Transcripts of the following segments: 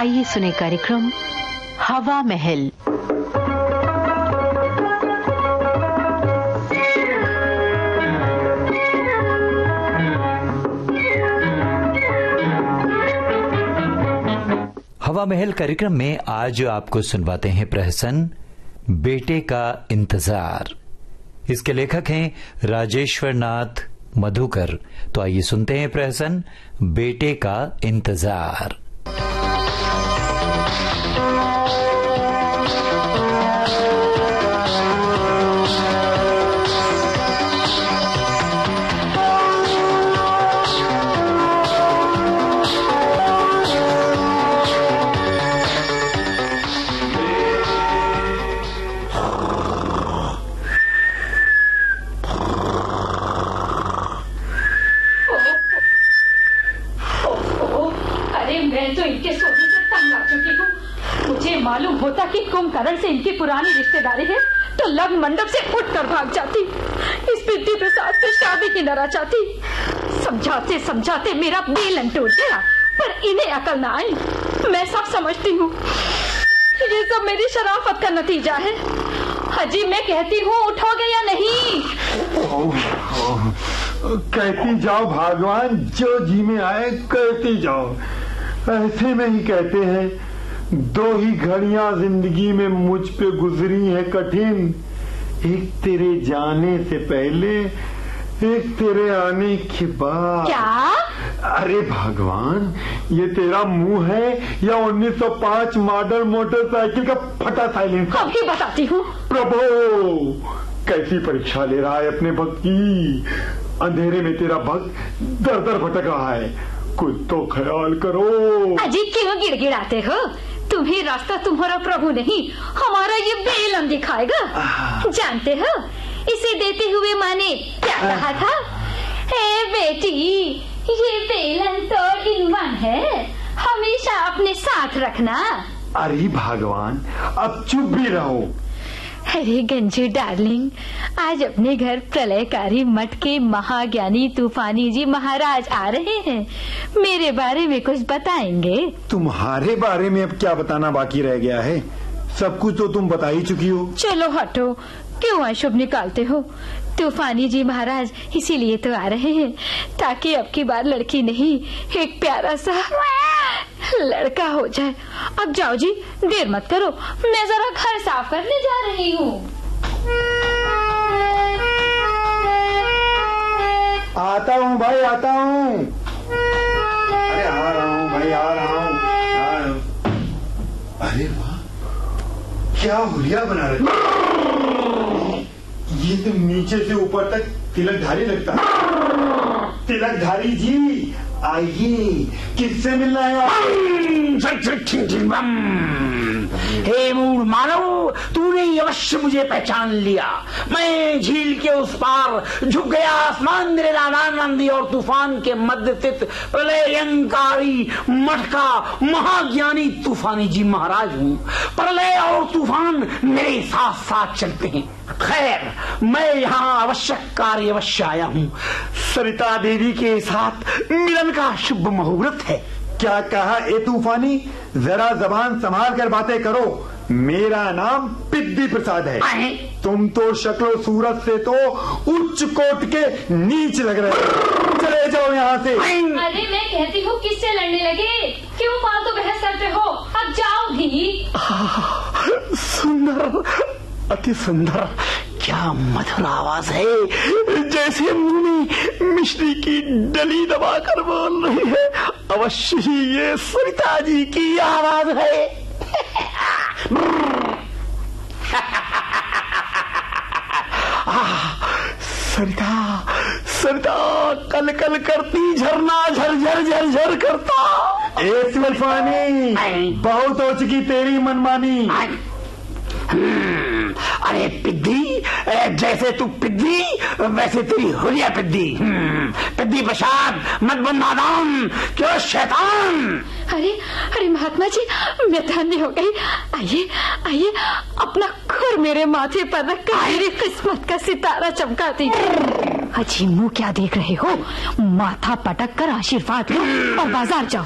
आइए सुने कार्यक्रम हवा महल। हवा महल कार्यक्रम में आज आपको सुनवाते हैं प्रहसन बेटे का इंतजार। इसके लेखक हैं राजेश्वर नाथ मधुकर। तो आइए सुनते हैं प्रहसन बेटे का इंतजार। मालूम होता कि कुंभकर्ण से इनकी पुरानी रिश्तेदारी है तो लग्न मंडप से उठकर भाग जाती। इस पिद्दी प्रसाद से शादी ही न रचाती। समझाते समझाते मेरा बेलन टूट गया, पर इन्हें अकल न आई। मैं सब समझती हूँ, ये सब मेरी शराफत का नतीजा है। हाजी मैं कहती हूँ, उठोगे या नहीं? कहती जाओ भगवान, जो जी में आए कहती जाओ। ऐसे में ही कहते हैं, दो ही घड़ियां जिंदगी में मुझ पे गुजरी है कठिन, एक तेरे जाने से पहले, एक तेरे आने के बाद। क्या? अरे भगवान, ये तेरा मुंह है या 1905 मॉडल मोटरसाइकिल का फटा साइलेंसर? अभी बताती हूँ। प्रभु, कैसी परीक्षा ले रहा है अपने भक्त की। अंधेरे में तेरा भक्त दर दर भटक रहा है, कुछ तो ख्याल करो। अजी क्यों गिड़गिड़ाते हो? तुम्हें रास्ता तुम्हारा प्रभु नहीं, हमारा ये बेलन दिखाएगा। जानते हो इसे देते हुए माँ ने क्या कहा था? हे बेटी, ये बेलन तो इन-वन है, हमेशा अपने साथ रखना। अरे भगवान, अब चुप भी रहो। अरे गंजू डार्लिंग, आज अपने घर प्रलयकारी मठ के महाज्ञानी तूफानी जी महाराज आ रहे हैं। मेरे बारे में कुछ बताएंगे? तुम्हारे बारे में अब क्या बताना बाकी रह गया है? सब कुछ तो तुम बता ही चुकी हो। चलो हटो, क्यों अशुभ निकालते हो? तूफानी जी महाराज इसीलिए तो आ रहे हैं ताकि अब की बार लड़की नहीं, एक प्यारा सा लड़का हो जाए। अब जाओ जी, देर मत करो, मैं जरा घर साफ करने जा रही हूँ। आता हूँ भाई, आता हूँ। अरे आ रहा हूँ भाई, आ रहा हूँ। अरे वाह, क्या हुलिया बना रहे। ये तो नीचे से ऊपर तक तिलकधारी लगता है। तिलकधारी जी आइए, किससे मिलना है? हे मूढ़ मानव, तूने अवश्य मुझे पहचान लिया। मैं झील के उस पार झुक गया आसमान मेरे राधानंदी और तूफान के मध्य स्थित प्रलयंकारी मठ का महाज्ञानी तूफानी जी महाराज हूँ। प्रलय और तूफान मेरे साथ साथ चलते हैं। खैर, मैं यहाँ आवश्यक कार्य अवश्य आया हूँ। सरिता देवी के साथ मिलन का शुभ मुहूर्त है। क्या कहा ए तूफानी? जरा जबान संभाल कर बातें करो। मेरा नाम पिद्दी प्रसाद है। तुम तो शक्लो सूरत से तो उच्च कोट के नीच लग रहे हो। चले जाओ यहाँ से। अरे मैं कहती हूँ, किससे लड़ने लगे? क्यों फालतू बहस करते हो? अब जाओ भी। सुंदर, अति सुंदर, क्या मधुर आवाज है, जैसे मुंह में मिश्री की डली दबाकर बोल रही है। अवश्य ही ये सरिता जी की आवाज है। सरिता, सरिता कल कल करती, झरना झरझर झरझर करता। ए तूफानी, बहुत हो चुकी तेरी मनमानी। अरे पिद्दी, जैसे तू पिद्दी वैसे तेरी हुलिया पिद्दी। पिद्दी प्रसाद, मत बन नादान, क्यों शैतान। अरे अरे महात्मा जी, मैं धन्य हो गई। आइए आइए, अपना खुर मेरे माथे पर रखकर मेरी किस्मत का सितारा चमका दीजिए। अजी मुंह क्या देख रहे हो? माथा पटक कर आशीर्वाद लो और बाजार जाओ।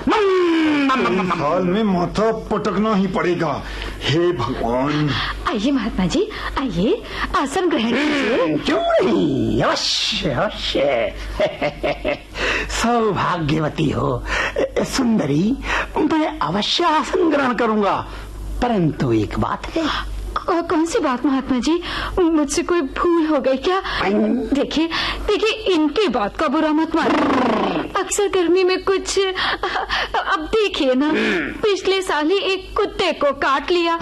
हाल में माथा पटकना ही पड़ेगा। हे भगवान। आइए महात्मा जी, आइए आसन ग्रहण कीजिए। क्यों नहीं, अवश्य अवश्य। सौभाग्यवती हो सुंदरी, मैं अवश्य आसन ग्रहण करूंगा, परंतु एक बात है। कौन सी बात महात्मा जी? मुझसे कोई भूल हो गई क्या? देखिए देखिए, इनकी बात का बुरा मत मानिए। अक्सर गर्मी में कुछ, अब देखिए ना, पिछले साल ही एक कुत्ते को काट लिया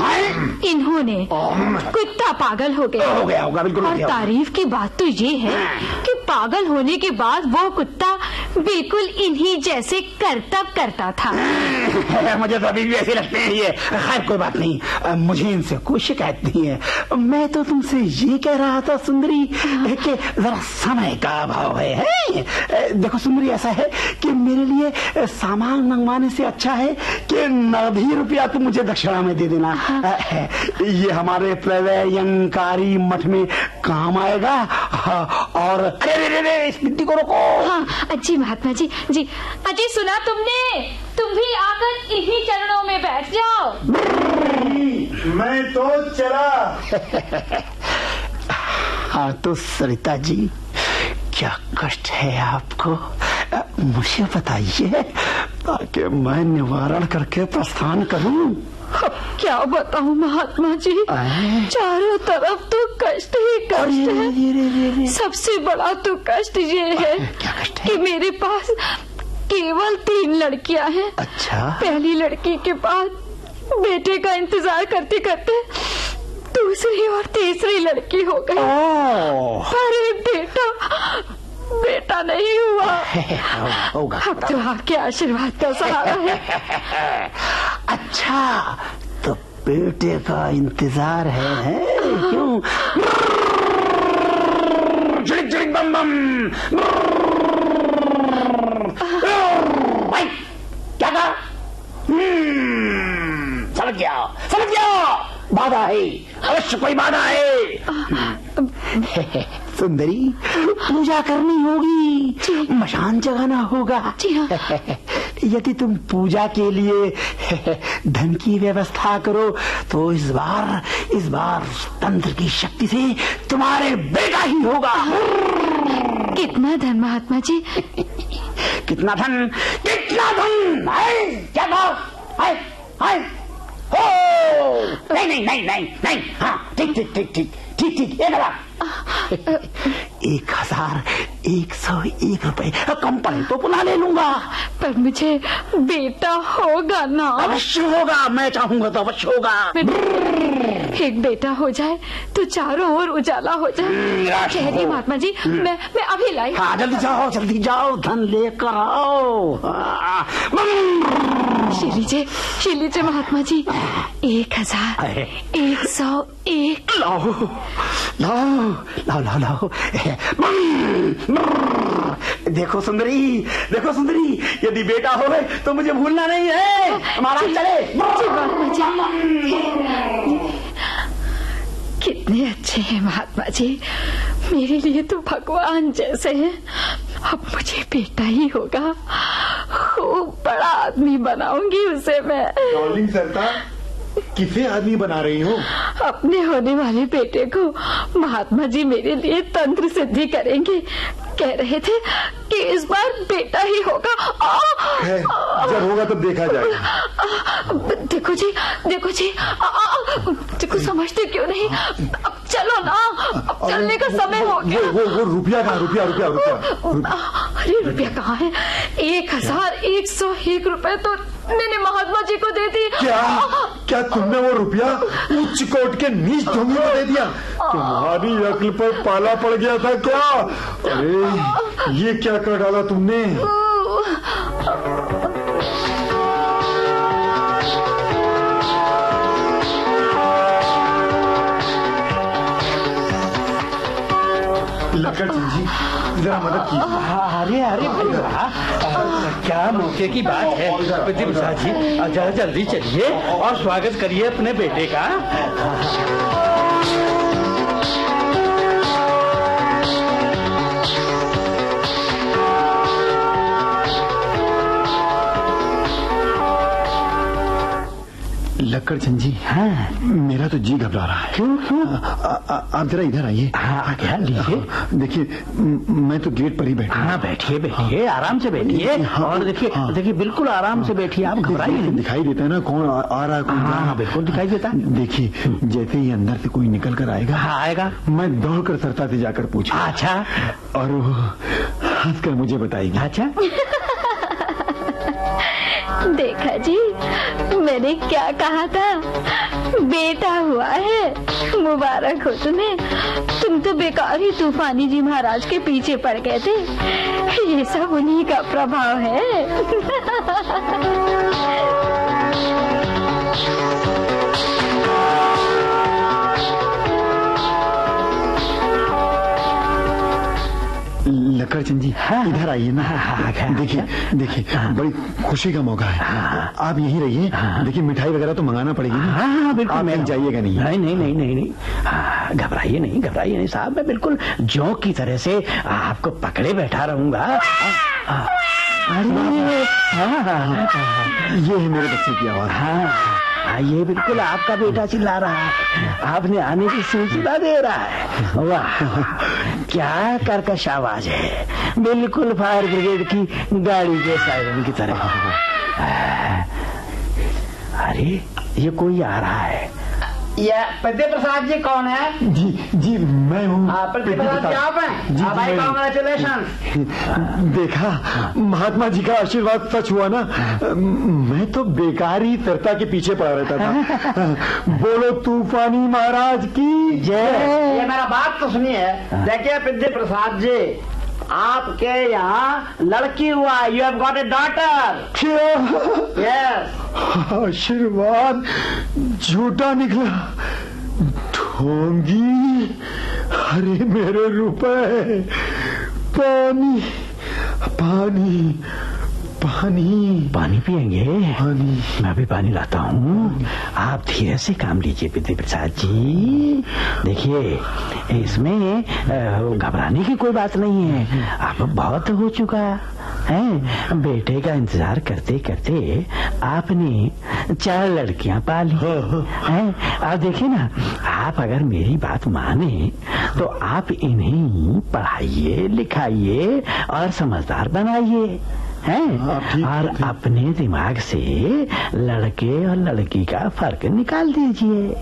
इन्होंने। कुत्ता पागल हो गया होगा बिल्कुल। और तारीफ की बात तो ये है कि पागल होने के बाद वो कुत्ता बिल्कुल इन्हीं जैसे करतब करता था। मुझे तो अभी भी ऐसे लगते हैं ये। खैर कोई बात नहीं, मुझे इनसे कोई शिकायत नहीं है। मैं तो तुमसे ये कह रहा था सुंदरी कि जरा समय का अभाव है। देखो सुंदरी, ऐसा है कि मेरे लिए सामान मंगवाने से अच्छा है कि नगद ही रुपया तुम मुझे दक्षिणा में दे देना। ये हमारे प्रलयंकारी मठ में काम आएगा। और अरे इस मिट्टी को रोको। हाँ जी महात्मा जी, जी अजी सुना तुमने? तुम भी आकर इन्हीं चरणों में बैठ जाओ। मैं तो चला। हाँ तो सरिता जी, क्या कष्ट है आपको? मुझे बताइए ताकि मैं निवारण करके प्रस्थान करूं। अब क्या बताऊं महात्मा जी, चारों तरफ तो कष्ट ही कष्ट है। सबसे बड़ा तो कष्ट ये है कि मेरे पास केवल 3 लड़कियां हैं। अच्छा। पहली लड़की के बाद बेटे का इंतजार करते करते दूसरी और तीसरी लड़की हो गई, पर एक बेटा नहीं हुआ। अब तो आपके आशीर्वाद का सहारा है। अच्छा, तो बेटे का इंतजार है क्यों? झिड़क झिड़क बम बम। भाई क्या कहा? समझ गया, बाधा है, अवश्य कोई बाधा है। सुंदरी, पूजा करनी होगी, मशान जगाना होगा। यदि तुम पूजा के लिए धन की व्यवस्था करो तो इस बार तंत्र की शक्ति से तुम्हारे बेटा ही होगा। कितना धन महात्मा जी? कितना धन? क्या भाव? नहीं। हाँ ठीक, 1101 रुपए कम पड़े तो पुनः ले लूंगा। पर मुझे बेटा होगा ना? अवश्य होगा, मैं चाहूंगा तो अवश्य होगा। एक बेटा हो जाए तो चारों ओर उजाला हो जाए। कह महात्मा जी, मैं अभी लाई। हाँ जल्दी जाओ, धन लेकर आओ। शीलीजे महात्मा जी, 1101। लाओ। देखो सुंदरी, यदि बेटा हो तो मुझे भूलना नहीं है। हमारा चले। कितने अच्छे हैं महात्मा जी, मेरे लिए तो भगवान जैसे हैं। अब मुझे बेटा ही होगा, खूब बड़ा आदमी बनाऊंगी उसे मैं। डॉर्लिंग सरता, किसे आदमी बना रही हो? अपने होने वाले बेटे को महात्मा जी मेरे लिए तंत्र सिद्धि करेंगे। कह रहे थे कि इस बार बेटा ही होगा। जब होगा तब देखा जाएगा। देखो जी, देखो समझते क्यों नहीं? अब चलो ना, अब चलने का समय हो गया। वो रुपया कहाँ? रुपया अरे रुपया कहाँ है? 1101 रुपए तो मैंने महात्मा जी को दे दी। क्या तुमने वो रुपया उच्च कोर्ट के नीच ढोंगी को दे दिया? तुम्हारी अक्ल पर पाला पड़ गया था क्या? अरे ये क्या कर डाला तुमने? लखन जी, जरा मदद कीजिए। अरे क्या मौके की बात है विदिशा जी, जरा जल्दी चलिए और स्वागत करिए अपने बेटे का। लक्कड़ चंद जी, हाँ, मेरा तो जी घबरा रहा है। क्यों? आप जरा इधर आइए। हाँ, क्या लीजिए। देखिए, मैं तो गेट पर ही बैठा। हाँ, बैठिए, आराम से बैठिए। और देखिए बिल्कुल आराम से बैठिए, आप घबराइए नहीं। दिखाई देता है ना कौन आ रहा है, कौन जा रहा है। हाँ, बिल्कुल दिखाई देता है। देखिए, जैसे ही अंदर से कोई निकल कर आएगा, हाँ, आएगा, मैं दौड़कर सरता से जाकर पूछूं। अच्छा, और वो हंसकर मुझे बताएगी। अच्छा। देखा जी, मैंने क्या कहा था, बेटा हुआ है, मुबारक हो तुम्हें। तुम तो बेकार ही तूफानी जी महाराज के पीछे पड़ गए थे। ये सब उन्हीं का प्रभाव है। लक्कड़ चंद जी, हाँ, इधर आइए ना। हाँ, देखिए, बड़ी खुशी का मौका है। आप यहीं रहिए। देखिए, मिठाई वगैरह तो मंगाना पड़ेगी ना। हाँ, बिल्कुल। आप कहीं जाइएगा नहीं। नहीं। हाँ, घबराइए नहीं साहब, मैं बिल्कुल जोंक की तरह से आपको पकड़े बैठा रहूंगा। अरे हाँ, ये है मेरे बच्चे की आवाज। हाँ, ये बिल्कुल आपका बेटा चिल्ला रहा है, आपने आने की सूचना दे रहा है। वाह, क्या कर्कश आवाज है, बिल्कुल फायर ब्रिगेड की गाड़ी के सायरन की तरह। अरे, ये कोई आ रहा है। ये पेद्दी प्रसाद जी कौन है? जी मैं हूँ। पेद्दी प्रसाद जी आप हैं? जी, भाई, कांग्रेचुलेशन। देखा, महात्मा जी का आशीर्वाद सच हुआ ना। मैं तो बेकार ही तरता के पीछे पड़ा रहता था। बोलो तूफानी महाराज की जय। ये मेरा बात तो सुनिए। देखिए पेद्दी प्रसाद जी, आपके यहाँ लड़की हुआ, you have got a daughter. Yes. आशीर्वाद झूठा निकला। ढोंगी, अरे मेरे रुपए, पानी पानी पानी पानी पियेंगे? पानी। मैं भी पानी लाता हूँ, आप धीरे से काम लीजिए पेद्दी प्रसाद जी। देखिए, इसमें घबराने की कोई बात नहीं है। आप बहुत हो चुका है, बेटे का इंतजार करते करते आपने 4 लड़कियां पाली हैं। आप देखिए ना, आप अगर मेरी बात माने तो आप इन्हें पढ़ाइए, लिखाइए और समझदार बनाइए हैं, और अपने दिमाग से लड़के और लड़की का फर्क निकाल दीजिए,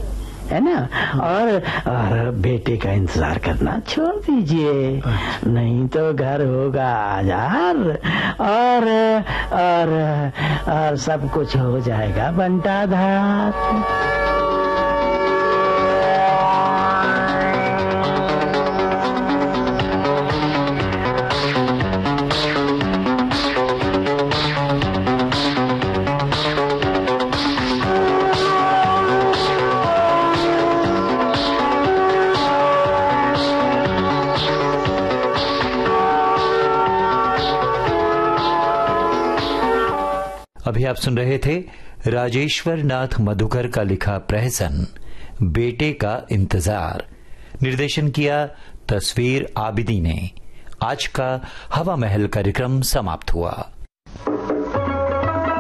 है ना। और बेटे का इंतजार करना छोड़ दीजिए, नहीं तो घर होगा आजार और सब कुछ हो जाएगा बंटाधार। अभी आप सुन रहे थे राजेश्वर नाथ मधुकर का लिखा प्रहसन बेटे का इंतजार। निर्देशन किया तस्वीर आबिदी ने। आज का हवा महल कार्यक्रम समाप्त हुआ।